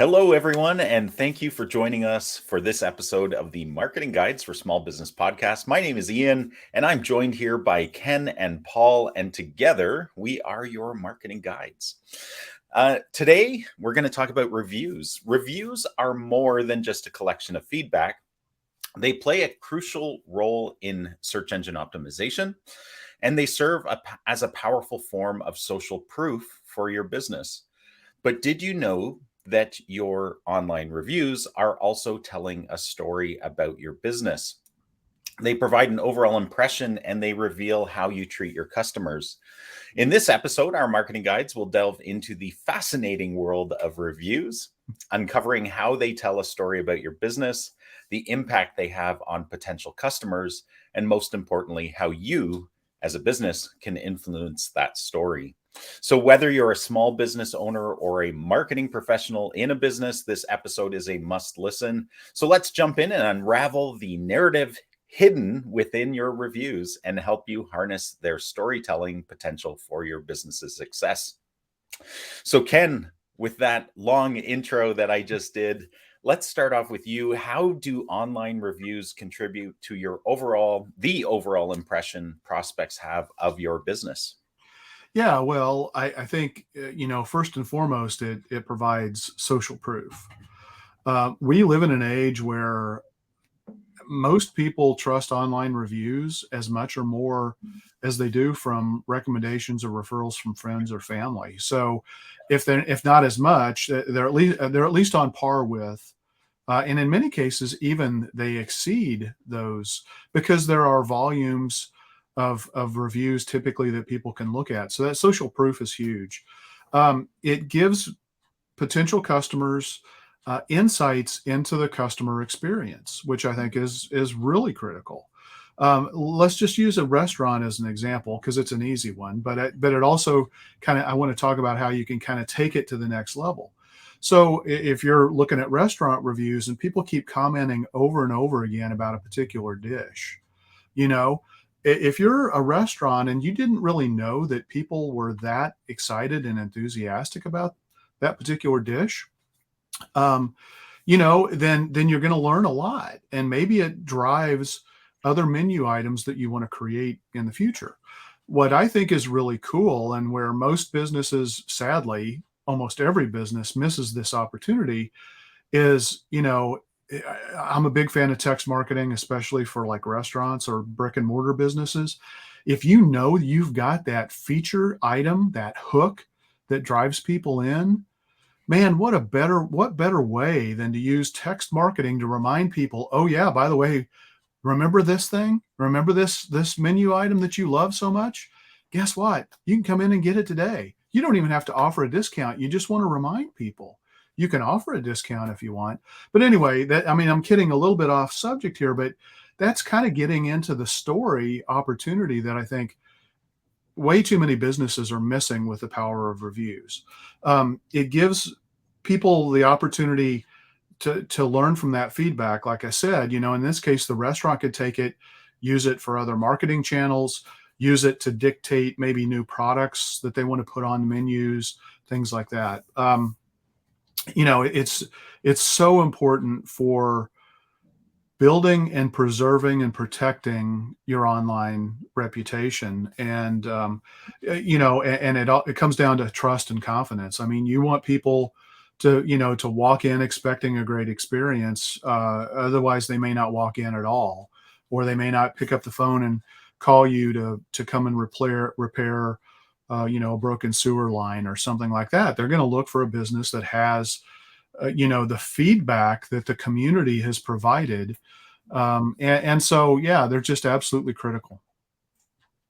Hello, everyone, and thank you for joining us for this episode of the Marketing Guides for Small Business podcast. My name is Ian, and I'm joined here by Ken and Paul, and together we are your marketing guides. Today, we're going to talk about reviews. Reviews are more than just a collection of feedback. They play a crucial role in search engine optimization, and they serve as a powerful form of social proof for your business. But did you know that your online reviews are also telling a story about your business? They provide an overall impression and they reveal how you treat your customers. In this episode, our marketing guides will delve into the fascinating world of reviews, uncovering how they tell a story about your business, the impact they have on potential customers, and most importantly, how you as a business can influence that story. So, whether you're a small business owner or a marketing professional in a business, this episode is a must listen. So, let's jump in and unravel the narrative hidden within your reviews and help you harness their storytelling potential for your business's success. So, Ken, with that long intro that I just did, let's start off with you. How do online reviews contribute to the overall impression prospects have of your business? Yeah, well, I think, first and foremost, it provides social proof. We live in an age where most people trust online reviews as much or more as they do from recommendations or referrals from friends or family. So, if not as much, they're at least on par with, and in many cases, even they exceed those because there are volumes of reviews typically that people can look at. So that social proof is huge. It gives potential customers insights into the customer experience, which I think is really critical. Let's just use a restaurant as an example because it's an easy one, but it also I want to talk about how you can kind of take it to the next level. So if you're looking at restaurant reviews and people keep commenting over and over again about a particular dish, you know, if you're a restaurant and you didn't really know that people were that excited and enthusiastic about that particular dish, um, then you're going to learn a lot, and maybe it drives other menu items that you want to create in the future. What I think is really cool, and where most businesses, sadly, almost every business misses this opportunity, is I'm a big fan of text marketing, especially for like restaurants or brick and mortar businesses. If you know you've got that feature item, that hook that drives people in, man, what better way than to use text marketing to remind people, oh yeah, by the way, remember this thing? Remember this menu item that you love so much? Guess what? You can come in and get it today. You don't even have to offer a discount. You just want to remind people. You can offer a discount if you want. But anyway, I'm kidding a little bit off subject here, but that's kind of getting into the story opportunity that I think way too many businesses are missing with the power of reviews. It gives people the opportunity to learn from that feedback. Like I said, in this case, the restaurant could take it, use it for other marketing channels, use it to dictate maybe new products that they want to put on menus, things like that. It's so important for building and preserving and protecting your online reputation, and it comes down to trust and confidence. I mean, you want people to walk in expecting a great experience. Otherwise they may not walk in at all, or they may not pick up the phone and call you to come and repair a broken sewer line or something like that. They're going to look for a business that has the feedback that the community has provided. And so, yeah, they're just absolutely critical.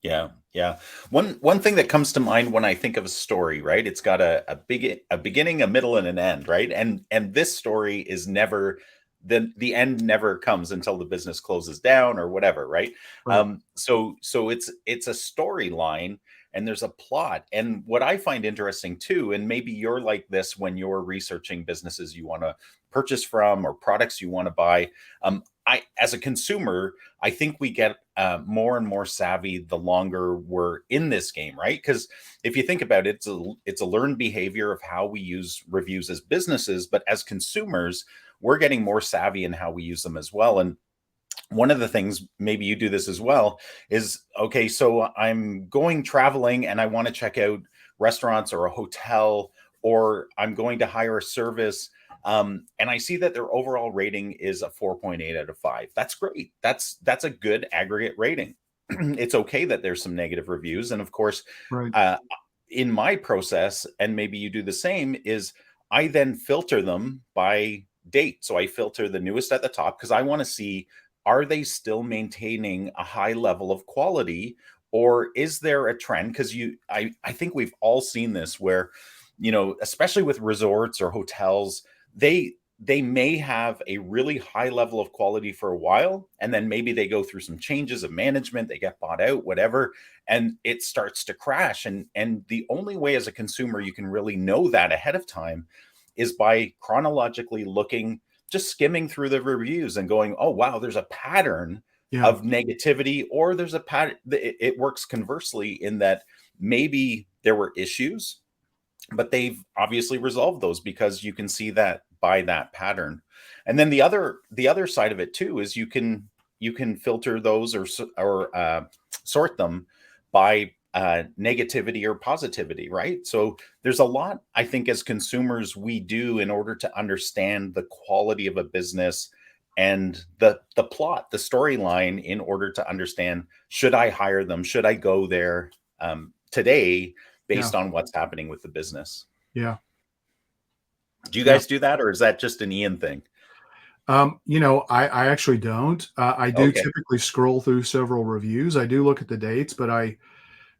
Yeah, yeah. One thing that comes to mind when I think of a story, right? It's got a beginning, a middle, and an end, right? And this story is never the end never comes until the business closes down or whatever, right? Right. So it's a storyline and there's a plot. And what I find interesting too, and maybe you're like this when you're researching businesses you want to purchase from or products you want to buy. as a consumer, I think we get more and more savvy the longer we're in this game, right? Because if you think about it, it's a learned behavior of how we use reviews as businesses, but as consumers, we're getting more savvy in how we use them as well. And one of the things, maybe you do this as well, is okay, so I'm going traveling and I want to check out restaurants or a hotel, or I'm going to hire a service. And I see that their overall rating is a 4.8 out of 5. That's great. That's a good aggregate rating. It's okay that there's some negative reviews. And of course, Right. uh, in my process, and maybe you do the same, is I then filter them by date. So I filter the newest at the top because I want to see, are they still maintaining a high level of quality, or is there a trend? Because I think we've all seen this where, especially with resorts or hotels, they may have a really high level of quality for a while, and then maybe they go through some changes of management, they get bought out, whatever, and it starts to crash. And the only way as a consumer you can really know that ahead of time is by chronologically looking, just skimming through the reviews and going, oh wow, there's a pattern Yeah. of negativity, or there's a pattern. It works conversely in that maybe there were issues, but they've obviously resolved those because you can see that by that pattern. And then the other side of it too is you can filter those, or sort them by negativity or positivity, right? So there's a lot, I think, as consumers we do in order to understand the quality of a business and the plot, the storyline, in order to understand, should I hire them, should I go there today, Yeah. based on what's happening with the business. Yeah. Do you Yeah. guys do that, or is that just an Ian thing? I actually don't. I do Okay. typically scroll through several reviews. I do look at the dates, but I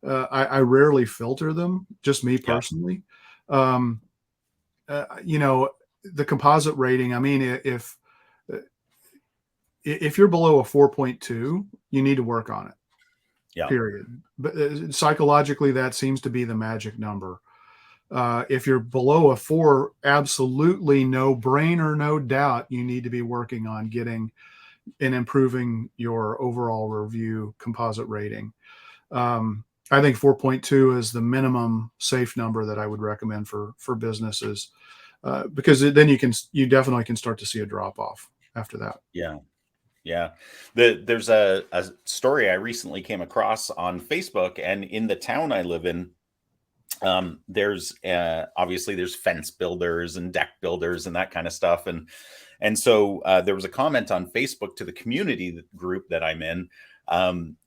rarely filter them. Just me Yeah. personally. Um, you know, the composite rating. I mean, uh, if you're below a 4.2, you need to work on it. Yeah. Period. But psychologically, that seems to be the magic number. If you're below a 4, absolutely no brainer, no doubt, you need to be working on getting and improving your overall review composite rating. I think 4.2 is the minimum safe number that I would recommend for businesses, because then you definitely can start to see a drop off after that. Yeah. Yeah. There's a story I recently came across on Facebook, and in the town I live in, there's obviously there's fence builders and deck builders and that kind of stuff. And so there was a comment on Facebook to the community group that I'm in.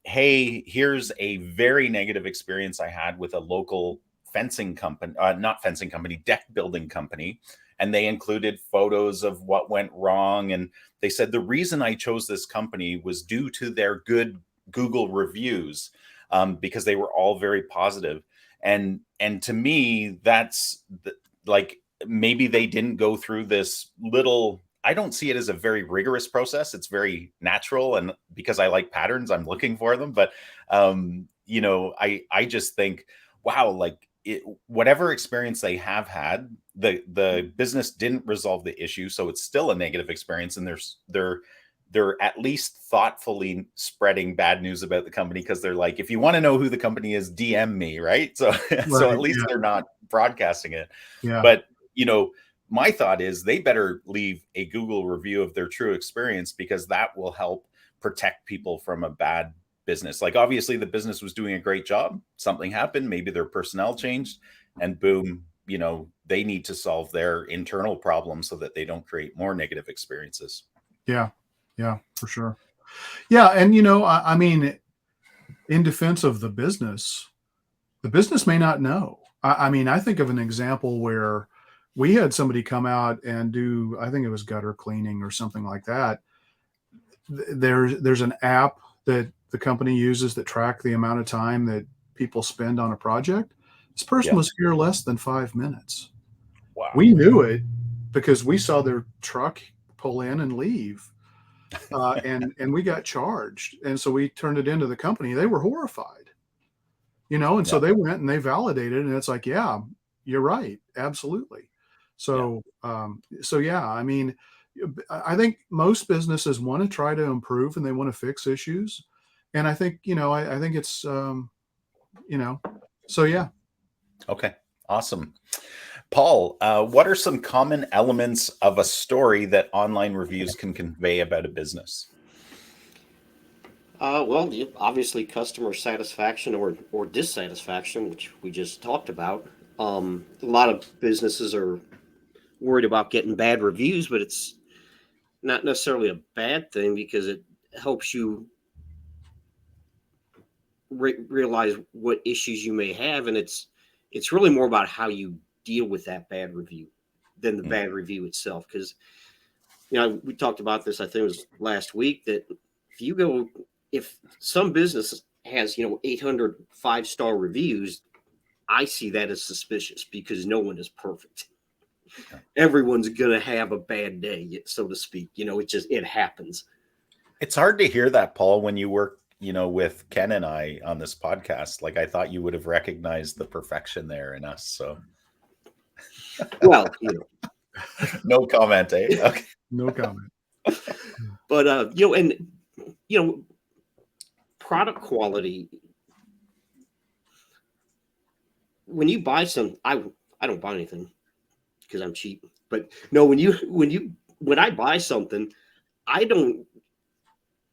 Hey, here's a very negative experience I had with a local fencing company, not fencing company, deck building company. And they included photos of what went wrong. And they said the reason I chose this company was due to their good Google reviews, because they were all very positive. And to me, like, maybe they didn't go through this little, I don't see it as a very rigorous process. It's very natural, and because I like patterns, I'm looking for them. But I just think, wow, like, whatever experience they have had, the business didn't resolve the issue, so it's still a negative experience, and they're at least thoughtfully spreading bad news about the company, because they're like, if you want to know who the company is, DM me, right? So so Right. at least Yeah. they're not broadcasting it. Yeah. But my thought is they better leave a Google review of their true experience, because that will help protect people from a bad business. Like, obviously the business was doing a great job, something happened, maybe their personnel changed, and boom, they need to solve their internal problems so that they don't create more negative experiences. Yeah. Yeah. For sure. Yeah. And I mean, in defense of the business may not know. I mean, I think of an example where we had somebody come out and do, I think it was gutter cleaning or something like that. There's an app that the company uses that track the amount of time that people spend on a project. This person Yeah. was here less than 5 minutes. Wow. We knew it because we saw their truck pull in and leave, and we got charged, and so we turned it into the company. They were horrified, and so Yeah. they went and they validated, and it's like, yeah, you're right, absolutely. Yeah. So yeah, I mean, I think most businesses want to try to improve and they want to fix issues. And I think, I think it's, so yeah. Okay, awesome. Paul, what are some common elements of a story that online reviews can convey about a business? Obviously customer satisfaction or dissatisfaction, which we just talked about. A lot of businesses are worried about getting bad reviews, but it's not necessarily a bad thing because it helps you realize what issues you may have, and it's really more about how you deal with that bad review than the bad review itself. Because we talked about this, I think it was last week, that if some business has 800 5-star reviews, I see that as suspicious because no one is perfect. Yeah. Everyone's gonna have a bad day, so to speak. It happens. It's hard to hear that, Paul, when you work with Ken and I on this podcast. Like, I thought you would have recognized the perfection there in us. So Well, no comment, eh? Okay. No comment. But product quality. When you buy some, I don't buy anything because I'm cheap. But no, when I buy something, I don't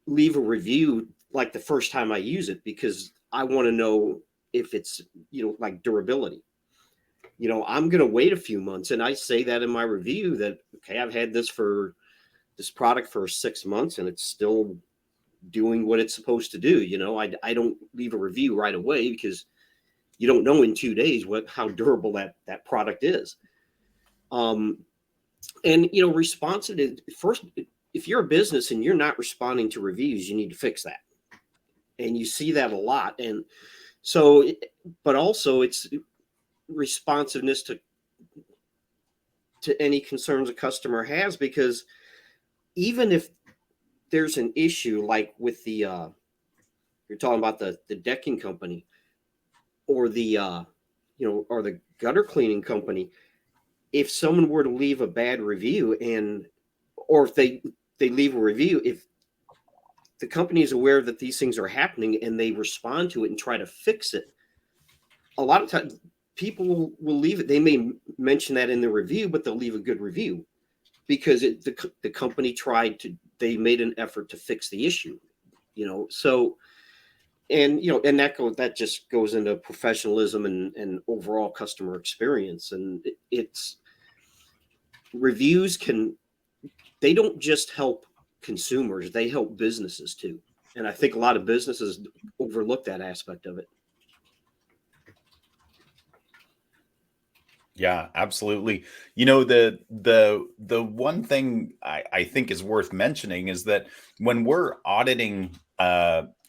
leave a review like the first time I use it because I want to know if it's like durability. I'm going to wait a few months, and I say that in my review that okay, I've had this product for 6 months and it's still doing what it's supposed to do. I don't leave a review right away because you don't know in 2 days how durable that product is. And responsive first, if you're a business and you're not responding to reviews, you need to fix that. And you see that a lot. And so, but also it's responsiveness to any concerns a customer has, because even if there's an issue like with the you're talking about the decking company or the or the gutter cleaning company, if someone were to leave a bad review or if they leave a review, if the company is aware that these things are happening and they respond to it and try to fix it, a lot of times people will leave it. They may mention that in the review, but they'll leave a good review because the company they made an effort to fix the issue, so, and, and that just goes into professionalism and overall customer experience. And it's reviews they don't just help consumers, they help businesses too. And I think a lot of businesses overlook that aspect of it. Yeah, absolutely. The one thing I think is worth mentioning is that when we're auditing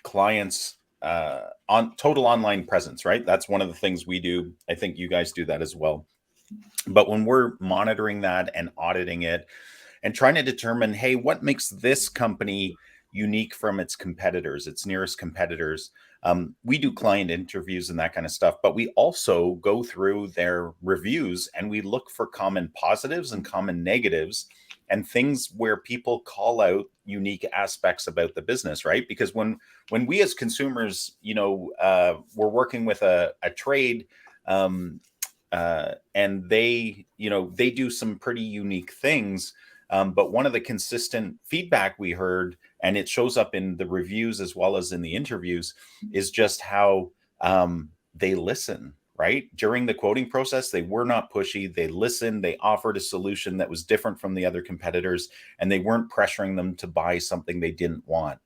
clients on total online presence, right? That's one of the things we do. I think you guys do that as well. But when we're monitoring that and auditing it and trying to determine, hey, what makes this company unique from its competitors, its nearest competitors, we do client interviews and that kind of stuff, but we also go through their reviews and we look for common positives and common negatives and things where people call out unique aspects about the business, right? Because when we as consumers, we're working with a trade, and they do some pretty unique things. But one of the consistent feedback we heard, and it shows up in the reviews as well as in the interviews, is just how they listen, right? During the quoting process, they were not pushy. They listened. They offered a solution that was different from the other competitors, and they weren't pressuring them to buy something they didn't want.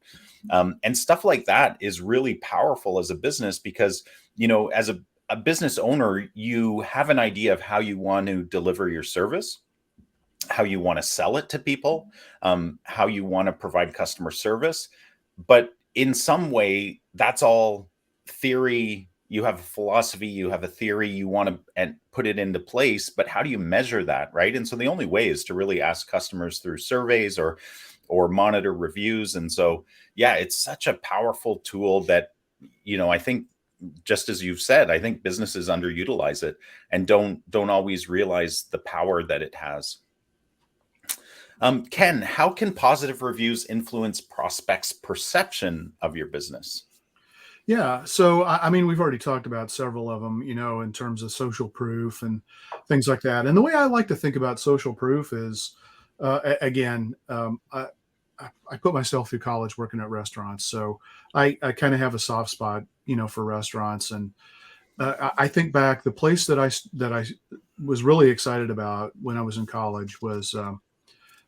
And stuff like that is really powerful as a business because, as a business owner, you have an idea of how you want to deliver your service, how you want to sell it to people, how you want to provide customer service. But in some way, that's all theory. You have a philosophy, you have a theory, you want to and put it into place. But how do you measure that, right? And so the only way is to really ask customers through surveys or monitor reviews. And so, yeah, it's such a powerful tool that, I think, just as you've said, I think businesses underutilize it and don't always realize the power that it has. Ken, how can positive reviews influence prospects' perception of your business? Yeah. So, I mean, we've already talked about several of them, in terms of social proof and things like that. And the way I like to think about social proof is, again, I put myself through college working at restaurants. So I kind of have a soft spot, for restaurants. And I think back, the place that I was really excited about when I was in college was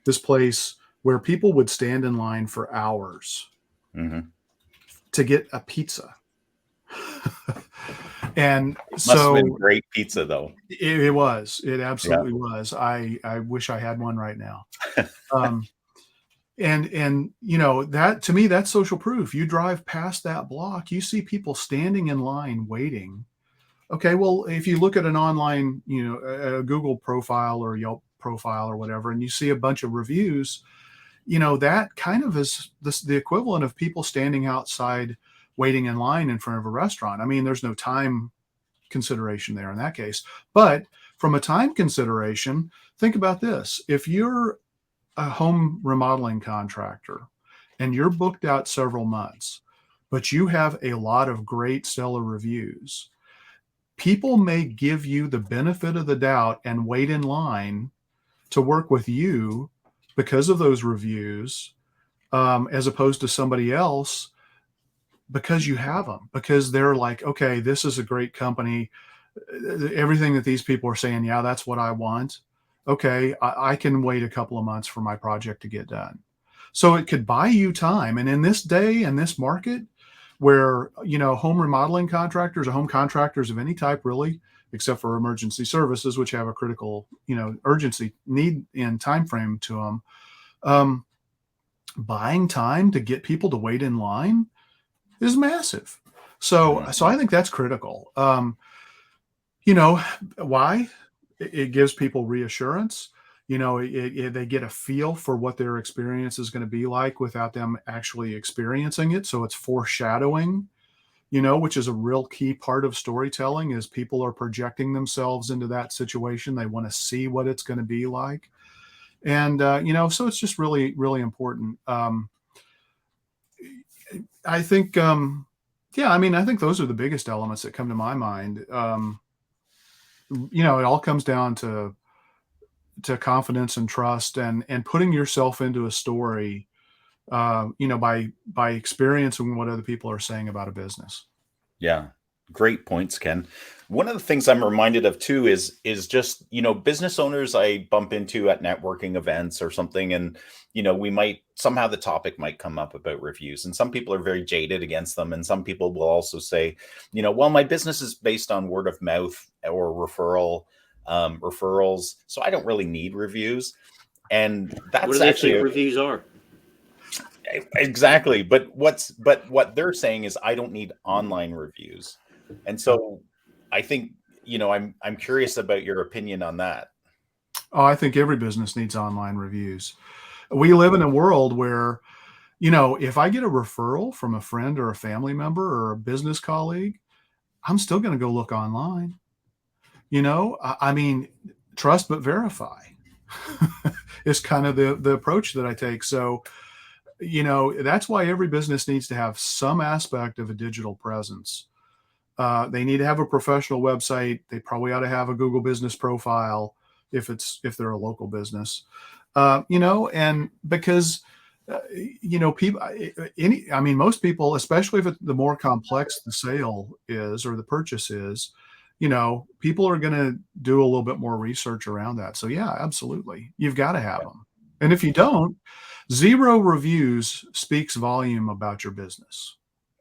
this place where people would stand in line for hours Hmm. to get a pizza. And Must have been so great pizza, though. it Yeah. absolutely was. I wish I had one right now. Um, and that, to me, that's social proof. You drive past that block, you see people standing in line waiting. Okay, well, if you look at an online, a Google profile or Yelp profile or whatever, and you see a bunch of reviews, that kind of is the equivalent of people standing outside waiting in line in front of a restaurant. I mean, there's no time consideration there in that case. But from a time consideration, think about this. If you're a home remodeling contractor and you're booked out several months, but you have a lot of great stellar reviews, people may give you the benefit of the doubt and wait in line to work with you because of those reviews, as opposed to somebody else because you have them, because they're like, okay, this is a great company. Everything that these people are saying, yeah, that's what I want. Okay, I can wait a couple of months for my project to get done. So it could buy you time. And in this day and this market where, home remodeling contractors or home contractors of any type, really, except for emergency services, which have a critical, urgency need and time frame to them, buying time to get people to wait in line is massive. So Mhm. I think that's critical. You know why? It gives people reassurance. They get a feel for what their experience is going to be like without them actually experiencing it. So it's foreshadowing, which is a real key part of storytelling, is people are projecting themselves into that situation. They want to see what it's going to be like. And, so it's just really, really important. I think, yeah, I mean, I think those are the biggest elements that come to my mind. It all comes down to confidence and trust, and putting yourself into a story, by experiencing what other people are saying about a business. Yeah. Great points, Ken. One of the things I'm reminded of too is just, business owners I bump into at networking events or something, and we might somehow the topic might come up about reviews, and some people are very jaded against them, and some people will also say, well, my business is based on word of mouth or referrals, so I don't really need reviews. And What do that's they think actually reviews are? exactly, but what they're saying is I don't need online reviews. And so I think, I'm curious about your opinion on that. Oh, I think every business needs online reviews. We live in a world where, if I get a referral from a friend or a family member or a business colleague, I'm still going to go look online. I mean, trust but verify is kind of the approach that I take. So, that's why every business needs to have some aspect of a digital presence. They need to have a professional website. They probably ought to have a Google business profile if they're a local business. And because people, I mean, most people, especially if the more complex the sale is or the purchase is, people are going to do a little bit more research around that. So yeah, absolutely, you've got to have Yeah, them. And if you don't, zero reviews speaks volume about your business.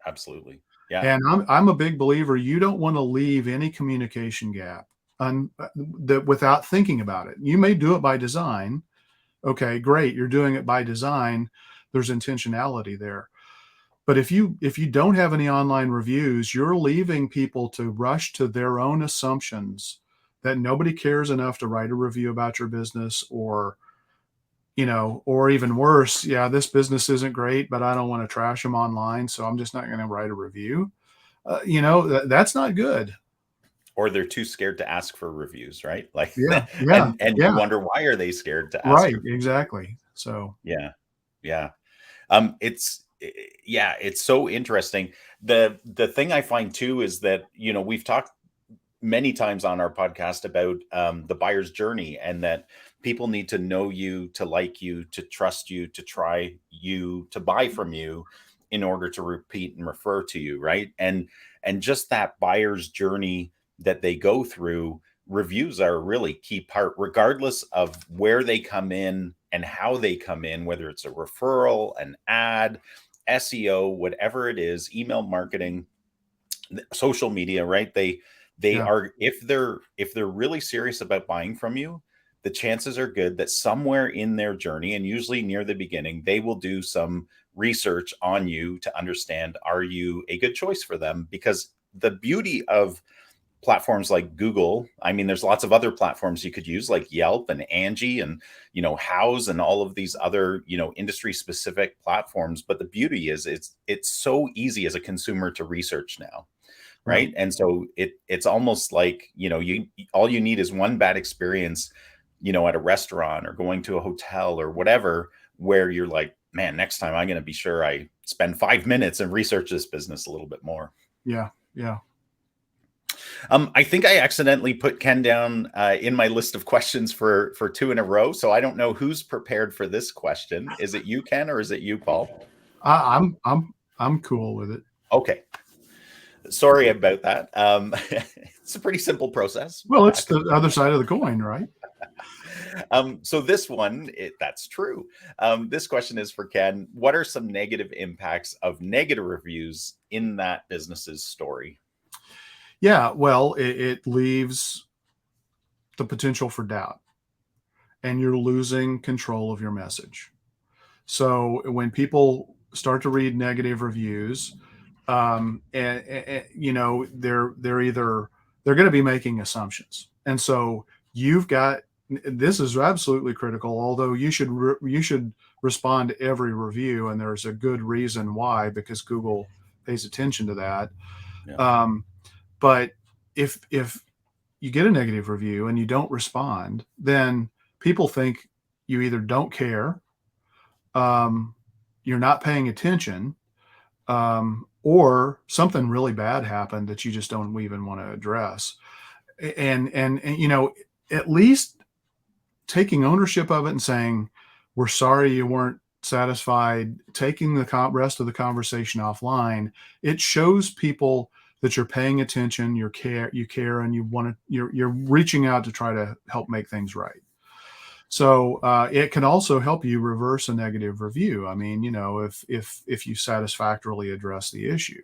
absolutely. Yeah. And I'm a big believer. You don't want to leave any communication gap that without thinking about it. You may do it by design. Okay, great. You're doing it by design. There's intentionality there. But if you don't have any online reviews, you're leaving people to rush to their own assumptions that nobody cares enough to write a review about your business, or even worse, yeah, this business isn't great, but I don't want to trash them online, so I'm just not going to write a review. That's not good. or they're too scared to ask for reviews, right? Like, Yeah, yeah, and you yeah. wonder, why are they scared to ask? Right, exactly. So Yeah, yeah. Yeah, it's so interesting. The thing I find too is that, we've talked many times on our podcast about the buyer's journey, and that people need to know you, to like you, to trust you, to try you, to buy from you in order to repeat and refer to you, right? And just that buyer's journey that they go through, reviews are a really key part, regardless of where they come in and how they come in, whether it's a referral, an ad, SEO, whatever it is, email marketing, social media, right? They yeah, are, if they're really serious about buying from you, the chances are good that somewhere in their journey, and usually near the beginning, they will do some research on you to understand, are you a good choice for them? Because the beauty of platforms like Google, I mean, there's lots of other platforms you could use, like Yelp and Angie and, House, and all of these other, industry specific platforms. But the beauty is, it's so easy as a consumer to research now, yeah, right? And so it's almost like, you all you need is one bad experience, at a restaurant or going to a hotel or whatever, where you're like, man, next time I'm going to be sure I spend 5 minutes and research this business a little bit more. yeah, yeah. I think I accidentally put Ken down in my list of questions for two in a row, so I don't know who's prepared for this question. Is it you, Ken, or is it you, Paul? I'm cool with it. Okay, sorry about that. It's a pretty simple process. Well, it's the other side of the coin, right? So this one, that's true. This question is for Ken. What are some negative impacts of negative reviews in that business's story? Yeah, well, it leaves the potential for doubt, and you're losing control of your message. So when people start to read negative reviews, they're either they're going to be making assumptions, and so you've got, this is absolutely critical. Although you should respond to every review, and there's a good reason why, because Google pays attention to that. Yeah. But if you get a negative review and you don't respond, then people think you either don't care, um, you're not paying attention, or something really bad happened that you just don't even want to address. And at least taking ownership of it and saying, we're sorry you weren't satisfied, taking the rest of the conversation offline, it shows people that you're paying attention, you care, and you're reaching out to try to help make things right. So it can also help you reverse a negative review. I mean, if you satisfactorily address the issue.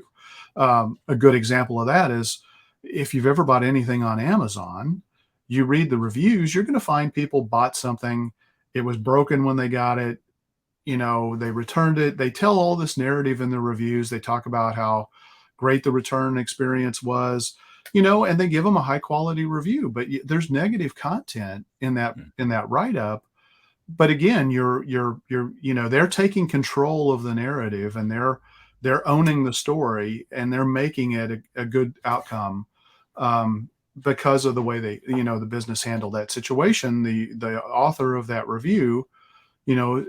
A good example of that is, if you've ever bought anything on Amazon, you read the reviews, you're going to find people bought something, it was broken when they got it, they returned it. They tell all this narrative in the reviews. They talk about how great the return experience was, and they give them a high quality review, but there's negative content in that write up. But again, they're taking control of the narrative, and they're owning the story, and they're making it a good outcome, because of the way the business handled that situation. The author of that review,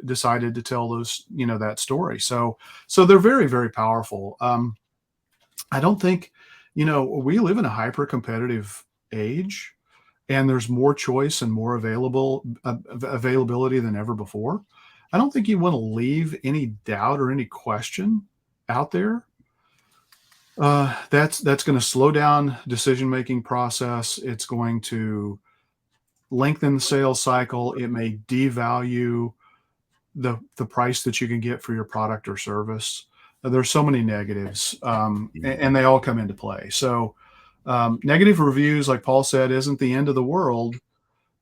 decided to tell that story. So they're very, very powerful. I don't think, we live in a hyper competitive age, and there's more choice and more availability than ever before. I don't think you want to leave any doubt or any question out there. That's going to slow down decision-making process. It's going to lengthen the sales cycle. It may devalue the price that you can get for your product or service. There's so many negatives, and they all come into play. So negative reviews, like Paul said, isn't the end of the world.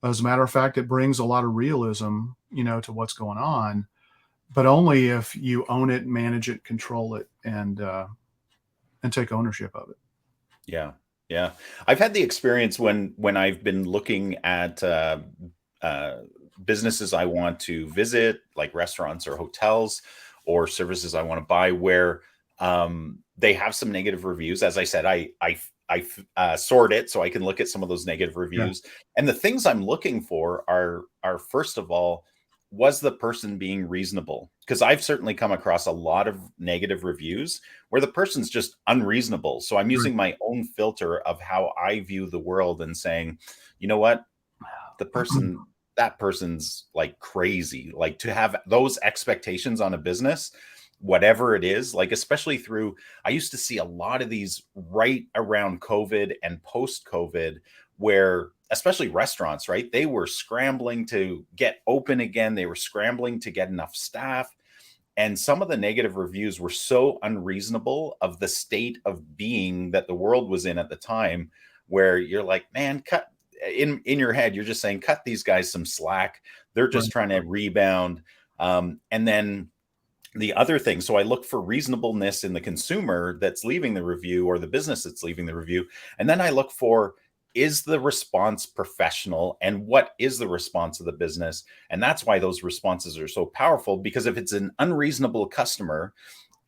As a matter of fact, it brings a lot of realism, to what's going on, but only if you own it, manage it, control it, and take ownership of it. Yeah. Yeah. I've had the experience when I've been looking at businesses I want to visit, like restaurants or hotels, or services I want to buy, where they have some negative reviews. As I said, I sort it so I can look at some of those negative reviews. And the things I'm looking for are first of all, was the person being reasonable? Because I've certainly come across a lot of negative reviews where the person's just unreasonable. So I'm using my own filter of how I view the world and saying, you know what, that person's like crazy. Like, to have those expectations on a business, whatever it is, like especially through, I used to see a lot of these right around COVID and post COVID, where especially restaurants, right? They were scrambling to get open again. They were scrambling to get enough staff. And some of the negative reviews were so unreasonable of the state of being that the world was in at the time, where you're like, man, cut in your head, you're just saying, cut these guys some slack. They're just trying to rebound. And then the other thing, so I look for reasonableness in the consumer that's leaving the review, or the business that's leaving the review. And then I look for, is the response professional, and what is the response of the business? And that's why those responses are so powerful, because if it's an unreasonable customer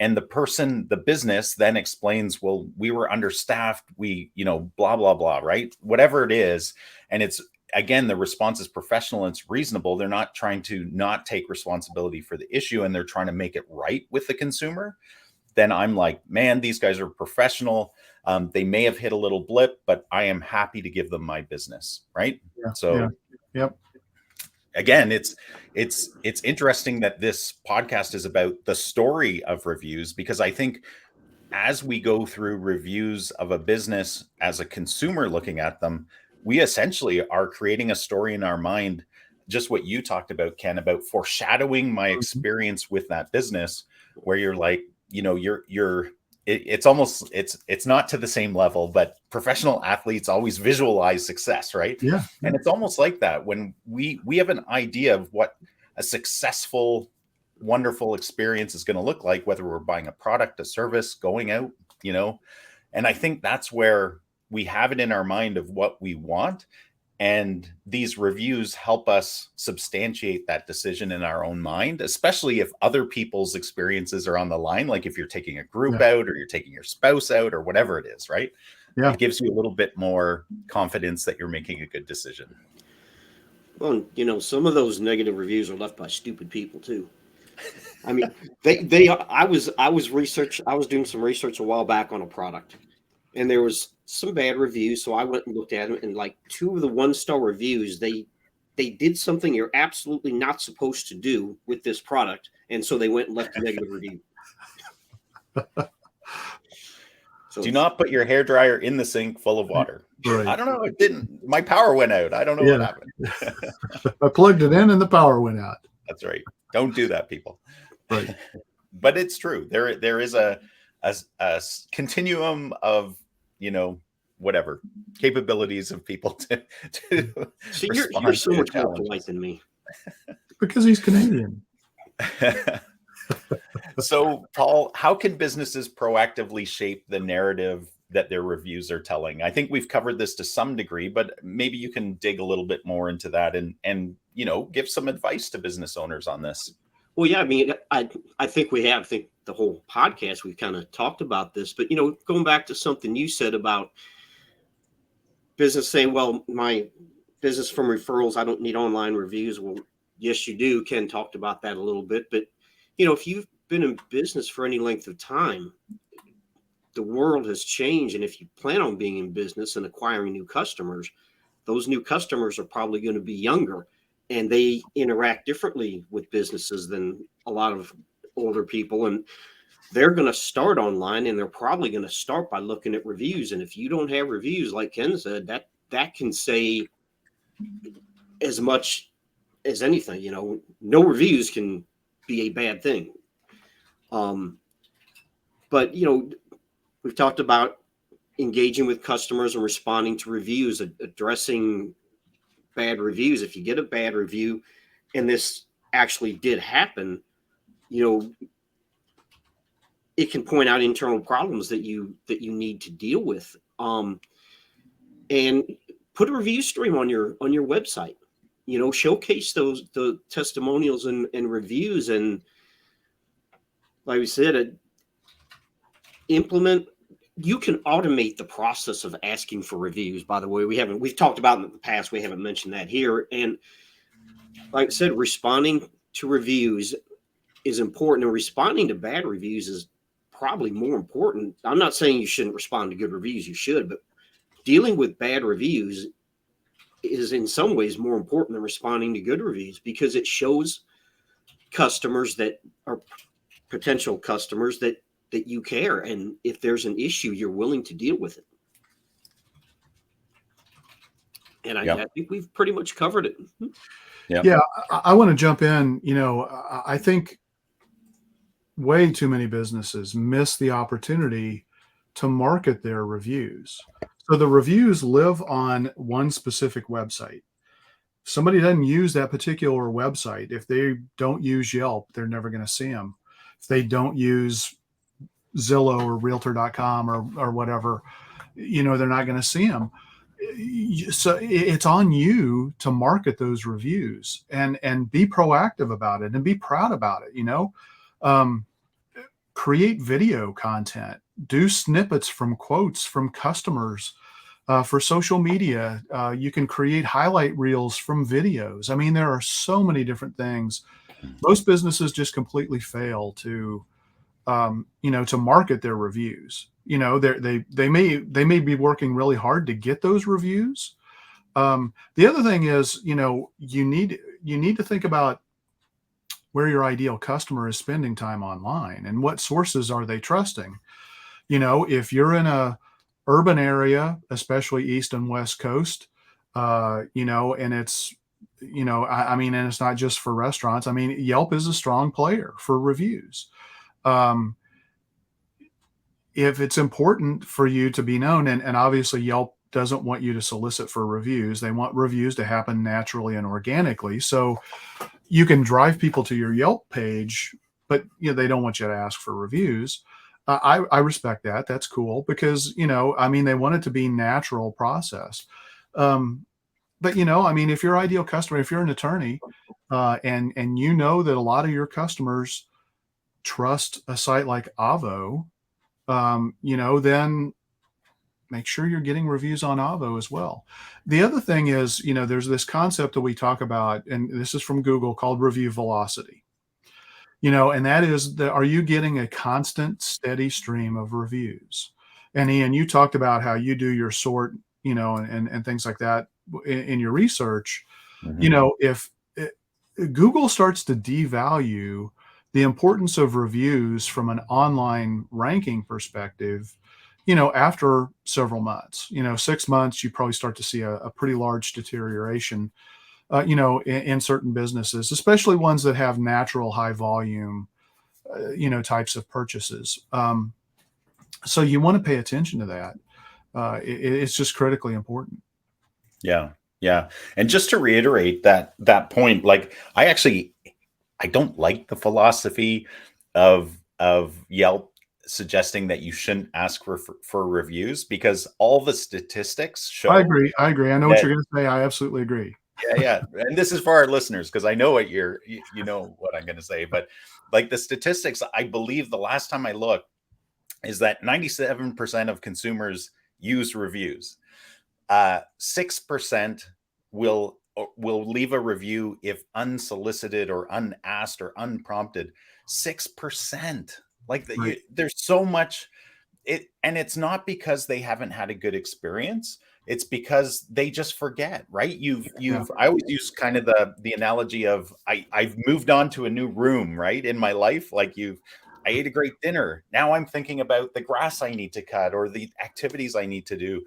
and the business then explains, well, we were understaffed, blah, blah, blah, right? Whatever it is. And it's, again, the response is professional and it's reasonable. They're not trying to not take responsibility for the issue, and they're trying to make it right with the consumer. Then I'm like, man, these guys are professional. They may have hit a little blip, but I am happy to give them my business. Right. Yep. Again, it's interesting that this podcast is about the story of reviews, because I think as we go through reviews of a business as a consumer looking at them, we essentially are creating a story in our mind, just what you talked about, Ken, about foreshadowing my experience with that business, where you're like, it's not to the same level, but professional athletes always visualize success, right? Yeah. And it's almost like that when we have an idea of what a successful, wonderful experience is going to look like, whether we're buying a product, a service, going out, and I think that's where we have it in our mind of what we want. And these reviews help us substantiate that decision in our own mind, especially if other people's experiences are on the line. Like if you're taking a group out, or you're taking your spouse out, or whatever it is, right? Yeah. It gives you a little bit more confidence that you're making a good decision. Well, some of those negative reviews are left by stupid people too. I mean, I was doing some research a while back on a product, and there was some bad reviews. So I went and looked at them, and like 2 of the 1-star reviews, they did something you're absolutely not supposed to do with this product. And so they went and left a negative review. So, do not put your hairdryer in the sink full of water. Right. I don't know. It didn't. My power went out. I don't know what happened. I plugged it in and the power went out. That's right. Don't do that, people. Right. But it's true. There is a continuum of, whatever capabilities of people to see, you're so much more polite than me. Because he's Canadian. So, Paul, how can businesses proactively shape the narrative that their reviews are telling? I think we've covered this to some degree, but maybe you can dig a little bit more into that and give some advice to business owners on this. Well, yeah, I mean, I think we have. I think the whole podcast we've kind of talked about this, but going back to something you said about business saying, well, my business from referrals, I don't need online reviews. Well, yes, you do. Ken talked about that a little bit, but if you've been in business for any length of time, the world has changed. And if you plan on being in business and acquiring new customers, those new customers are probably going to be younger, and they interact differently with businesses than a lot of older people. And they're going to start online, and they're probably going to start by looking at reviews. And if you don't have reviews, like Ken said, that can say as much as anything. No reviews can be a bad thing. But we've talked about engaging with customers and responding to reviews, addressing bad reviews. If you get a bad review, and this actually did happen, it can point out internal problems that you need to deal with. And put a review stream on your website. Showcase the testimonials and reviews, and like we said, implement you can automate the process of asking for reviews. By the way, we've talked about in the past. We haven't mentioned that here. And like I said, responding to reviews is important, and responding to bad reviews is probably more important. I'm not saying you shouldn't respond to good reviews. You should, but dealing with bad reviews is in some ways more important than responding to good reviews, because it shows customers that are potential customers that you care, and if there's an issue, you're willing to deal with it. And I think we've pretty much covered it. Yeah, I want to jump in. I think way too many businesses miss the opportunity to market their reviews. So the reviews live on one specific website. If somebody doesn't use that particular website, if they don't use Yelp, they're never going to see them. If they don't use Zillow or Realtor.com or whatever, they're not going to see them. So it's on you to market those reviews and be proactive about it and be proud about it. Create video content, do snippets from quotes from customers for social media. You can create highlight reels from videos. I mean, there are so many different things. Most businesses just completely fail to market their reviews. They may be working really hard to get those reviews. The other thing is, you need to think about where your ideal customer is spending time online and what sources are they trusting. If you're in a urban area, especially East and West Coast, and it's, and it's not just for restaurants. I mean, Yelp is a strong player for reviews. If it's important for you to be known, and obviously Yelp doesn't want you to solicit for reviews. They want reviews to happen naturally and organically. So you can drive people to your Yelp page, but they don't want you to ask for reviews. I respect that. That's cool because, they want it to be natural process. But, if your ideal customer, if you're an attorney and that a lot of your customers trust a site like Avvo, then make sure you're getting reviews on Avvo as well. The other thing is, there's this concept that we talk about, and this is from Google, called review velocity. And that is are you getting a constant, steady stream of reviews? And Ian, you talked about how you do your sort, and things like that in your research. Mm-hmm. If Google starts to devalue the importance of reviews from an online ranking perspective, after several months, 6 months, you probably start to see a pretty large deterioration, in certain businesses, especially ones that have natural high volume, types of purchases. So you want to pay attention to that. It's just critically important. Yeah. Yeah. And just to reiterate that point, like I don't like the philosophy of Yelp suggesting that you shouldn't ask for reviews, because all the statistics show. I agree. I know what you're going to say. I absolutely agree. Yeah. And this is for our listeners, because I know what what I'm going to say, but like the statistics, I believe the last time I looked is that 97% of consumers use reviews. 6% will leave a review if unsolicited or unasked or unprompted. 6%. Like Right. there's so much and it's not because they haven't had a good experience. It's because they just forget, right? I always use kind of the analogy of I've moved on to a new room, right? In my life, like I ate a great dinner. Now I'm thinking about the grass I need to cut or the activities I need to do.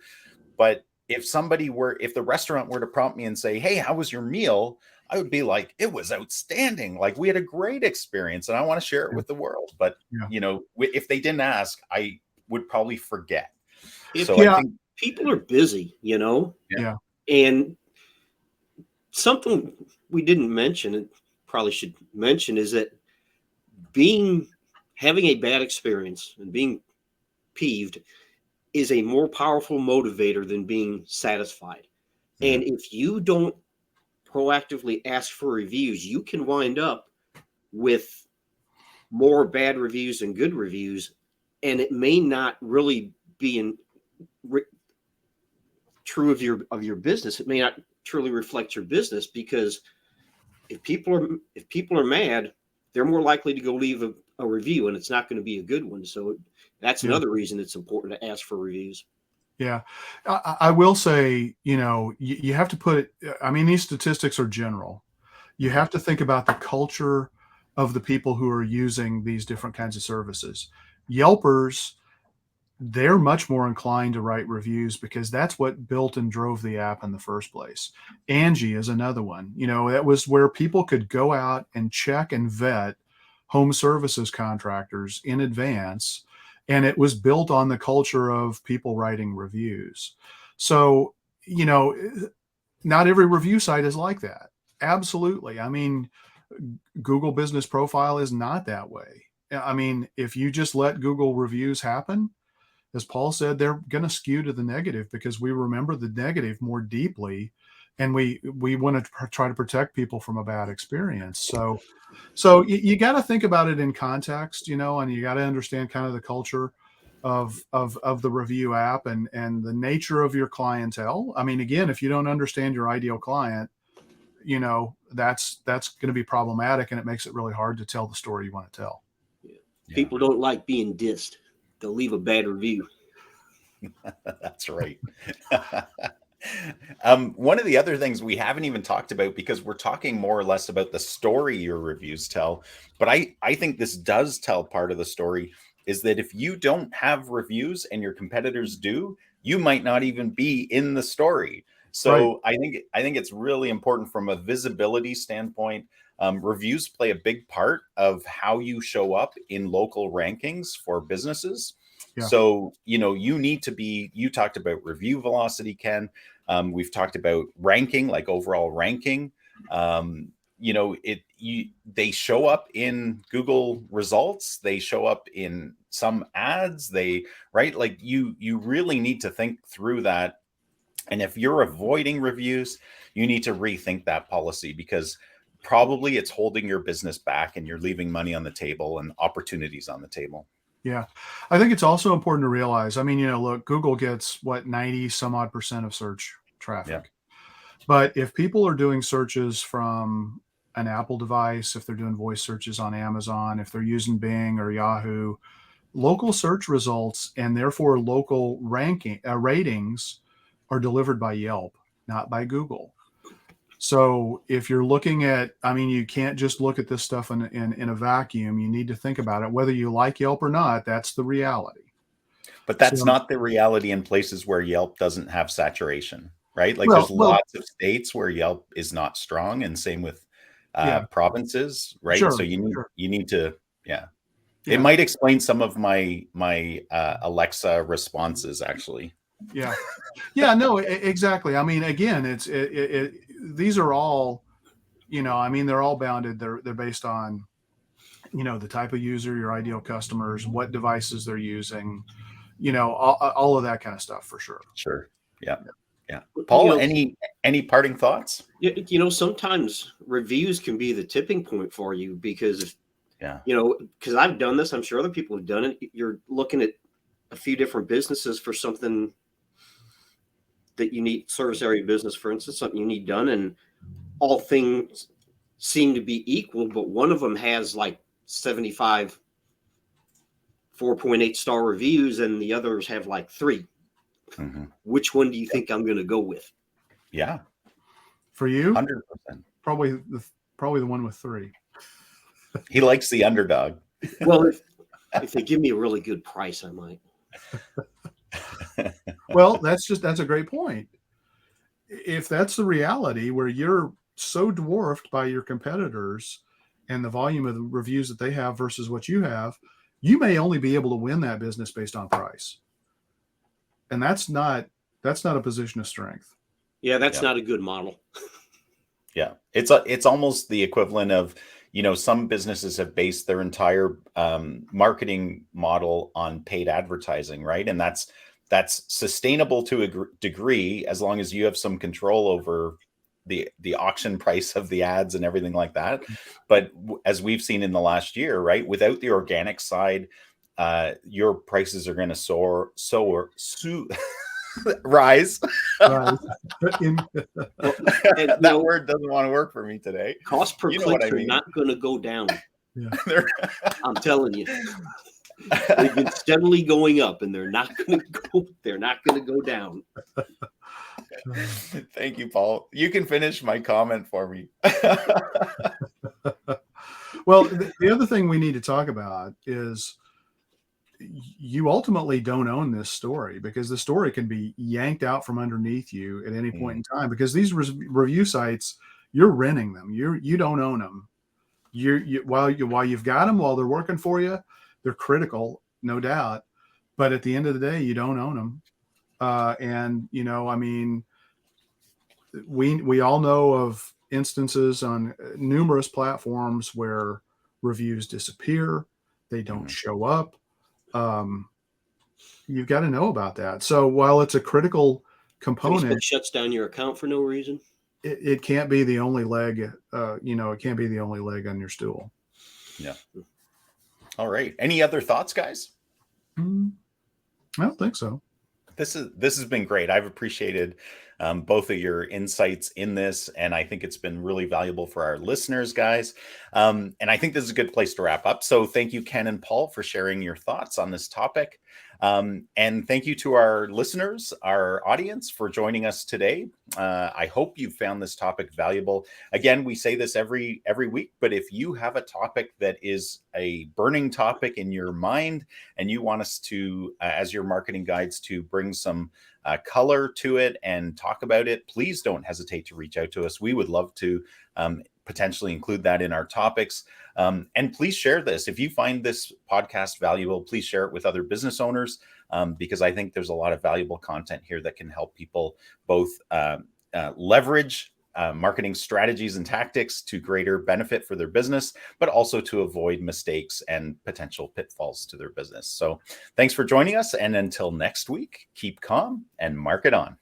But if the restaurant were to prompt me and say, "Hey, how was your meal?" I would be like, "It was outstanding. Like we had a great experience and I want to share it with the world." But, if they didn't ask, I would probably forget. I think people are busy, Yeah. And something we didn't mention and probably should mention is that having a bad experience and being peeved is a more powerful motivator than being satisfied. And if you don't proactively ask for reviews, you can wind up with more bad reviews than good reviews, and it may not really being true of your business. It may not truly reflect your business, because if people are mad, they're more likely to go leave a review, and it's not going to be a good one. So that's another reason it's important to ask for reviews. Yeah. I will say, you have to put it, I mean, these statistics are general. You have to think about the culture of the people who are using these different kinds of services. Yelpers, they're much more inclined to write reviews because that's what built and drove the app in the first place. Angie is another one. That was where people could go out and check and vet home services contractors in advance. And it was built on the culture of people writing reviews. So, not every review site is like that. Absolutely. I mean, Google Business Profile is not that way. I mean, if you just let Google reviews happen, as Paul said, they're going to skew to the negative because we remember the negative more deeply, and we want to try to protect people from a bad experience. So you got to think about it in context, and you got to understand kind of the culture of the review app and the nature of your clientele. I mean, again, if you don't understand your ideal client, that's going to be problematic, and it makes it really hard to tell the story you want to tell. Yeah. People don't like being dissed. They'll leave a bad review. That's right. One of the other things we haven't even talked about, because we're talking more or less about the story your reviews tell, but I think this does tell part of the story, is that if you don't have reviews and your competitors do, you might not even be in the story. So right. I think it's really important from a visibility standpoint. Reviews play a big part of how you show up in local rankings for businesses. Yeah. So, you need to be, you talked about review velocity, Ken. We've talked about ranking, like overall ranking. They show up in Google results. They show up in some ads. Like you really need to think through that. And if you're avoiding reviews, you need to rethink that policy, because probably it's holding your business back and you're leaving money on the table and opportunities on the table. Yeah. I think it's also important to realize, I mean, look, Google gets 90 some odd % of search traffic. Yeah. But if people are doing searches from an Apple device, if they're doing voice searches on Amazon, if they're using Bing or Yahoo, local search results and therefore local ratings are delivered by Yelp, not by Google. So if you're looking at, I mean, you can't just look at this stuff in a vacuum. You need to think about it. Whether you like Yelp or not, that's the reality. But that's not the reality in places where Yelp doesn't have saturation, right? Like there's lots of states where Yelp is not strong, and same with provinces, right? Sure, so you need to, It might explain some of my Alexa responses, actually. Yeah. Yeah, no, exactly. I mean, again, these are all, I mean, they're all bounded. They're based on, the type of user, your ideal customers, what devices they're using, all of that kind of stuff for sure. Sure. Yeah. Yeah. Paul, any parting thoughts? Sometimes reviews can be the tipping point for you, because because I've done this, I'm sure other people have done it. You're looking at a few different businesses for something that you need, service area business, for instance, something you need done, and all things seem to be equal, but one of them has like 75 4.8 star reviews and the others have like 3. Mm-hmm. Which one do you think I'm going to go with? Yeah. For you? 100%. Probably the one with 3. He likes the underdog. Well, if they give me a really good price, I might. Well, that's a great point. If that's the reality, where you're so dwarfed by your competitors and the volume of the reviews that they have versus what you have, you may only be able to win that business based on price. And that's not a position of strength. Yeah, that's not a good model. Yeah. It's almost the equivalent of, some businesses have based their entire marketing model on paid advertising, right? And that's sustainable to a degree, as long as you have some control over the auction price of the ads and everything like that. But as we've seen in the last year, right, without the organic side, your prices are going to rise. Right. That word doesn't want to work for me today. Cost per clicks are not going to go down. Yeah. I'm telling you, they've been steadily going up, and they're not going to go down. Thank you, Paul. You can finish my comment for me. Well, the other thing we need to talk about is you ultimately don't own this story, because the story can be yanked out from underneath you at any point in time, because these review sites, you're renting them. You don't own them. While you've got them, while they're working for you, they're critical, no doubt. But at the end of the day, you don't own them. And, I mean, we all know of instances on numerous platforms where reviews disappear. They don't show up. You've got to know about that. So while it's a critical component, it shuts down your account for no reason. It can't be the only leg, it can't be the only leg on your stool. Yeah. All right. Any other thoughts, guys? I don't think so. This has been great. I've appreciated both of your insights in this, and I think it's been really valuable for our listeners, guys. And I think this is a good place to wrap up. So thank you, Ken and Paul, for sharing your thoughts on this topic. And thank you to our listeners, our audience, for joining us today. I hope you found this topic valuable. Again, we say this every week, but if you have a topic that is a burning topic in your mind and you want us to, as your marketing guides, to bring some color to it and talk about it, please don't hesitate to reach out to us. We would love to potentially include that in our topics. And please share this. If you find this podcast valuable, please share it with other business owners, because I think there's a lot of valuable content here that can help people both leverage marketing strategies and tactics to greater benefit for their business, but also to avoid mistakes and potential pitfalls to their business. So thanks for joining us. And until next week, keep calm and market on.